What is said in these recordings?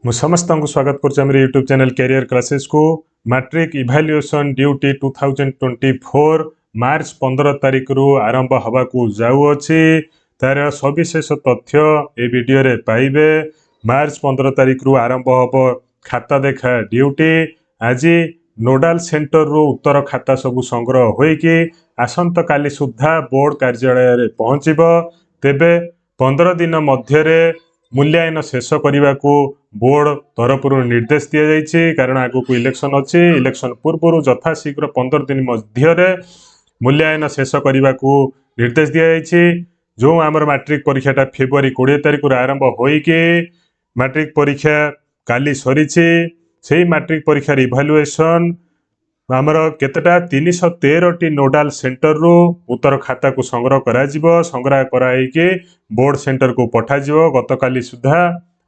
मु समस्त को स्वागत कर यूट्यूब चैनल कैरियर क्लासेस को मैट्रिक इवैल्यूएशन ड्यूटी 2024 मार्च 15 तारिख रु आरंभ हवा को जाऊँगी तार सविशेष तथ्य ए वीडियो रे पाइबे। मार्च 15 तारिख रु आरंभ हम खाता देखा ड्यूटी। आज नोडाल सेंटर रु उत्तर खाता सब संग्रह होइकी आसंत काली सुधा बोर्ड कार्यालय रे पहुँचब। तेबे 15 दिन मध्य मूल्यांकन शेष करने को बोर्ड तरफ निर्देश दि जाइए। कारण आगु को इलेक्शन अच्छी इलेक्शन पूर्व यथाशीघ्र 15 दिन मध्य मूल्यांकन शेष करने को निर्देश दि जाइए। जो आमर मैट्रिक परीक्षाटा फेब्रुआरी 20 तारिख आरंभ होइकी मैट्रिक परीक्षा काली सरी से मैट्रिक परीक्षा इवैल्यूएशन आमर केतेटा 313 नोडाल सेंटर रु उत्तर खाता को संग्रह संग्रह कराइके बोर्ड सेंटर को पठाଯିବ। गतकाली सुधा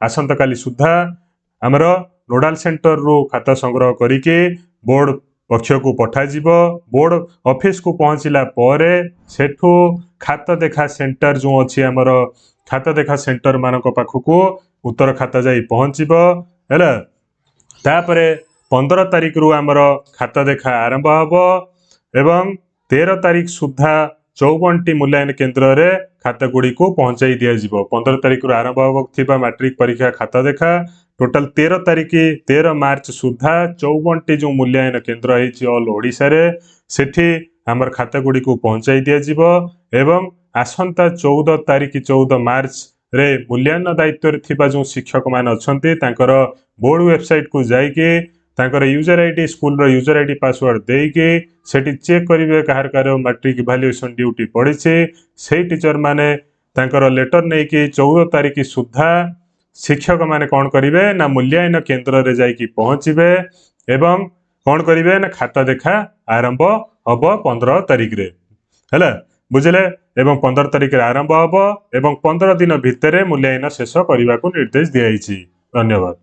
आसंत काली सुधा आमर नोडाल सेंटर रु खाता संग्रह करिके बोर्ड पक्ष को पठाଯିବ। बोर्ड ऑफिस को पहुँचला परे सेठू खाता देखा सेंटर जो अच्छी आमर खाता देखा सेंटर मानक पाखक उत्तर खाता जाई पहुँचब है। तापरे 15 तारिख रु आमर खाता देखा आरंभ हम एवं 13 तारिख सुधा 54टी मूल्यांकन केन्द्र रे खाता गुड़ी को पहुंचाई दिया जिवो। 15 तारिख रु आरंभ होगा मैट्रिक परीक्षा खाता देखा टोटाल 13 मार्च सुधा 54टी जो मूल्यांकन केन्द्र है ऑल ओडिशा रे सेठी आमर खाता गुड़ी को पहुंचाई दिया जिवो। एवं आसंता 14 तारिख 14 मार्च रे मूल्यांकन दायित्व थिबा जो शिक्षक मान अछंती तांकर बोर्ड वेबसाइट को जाइके तांकर user ID school user ID password देके सेठी चेक करिवे कहार कार मैट्रिक इवैल्यूएशन ड्यूटी पड़ी से टीचर माने तांकर लेटर नहीं कि 14 तारिख सुधा शिक्षक माने कौन करिवे ना मूल्यांकन केन्द्र रे जाइकी पहुँचबे एवं कौन करिवे ना खाता देखा आरंभ हम 15 तारिख रे है बुझे। एवं 15 तारिख आरंभ हम एवं 15 दिन भितर मूल्यांकन शेष करने को निर्देश दिया। धन्यवाद।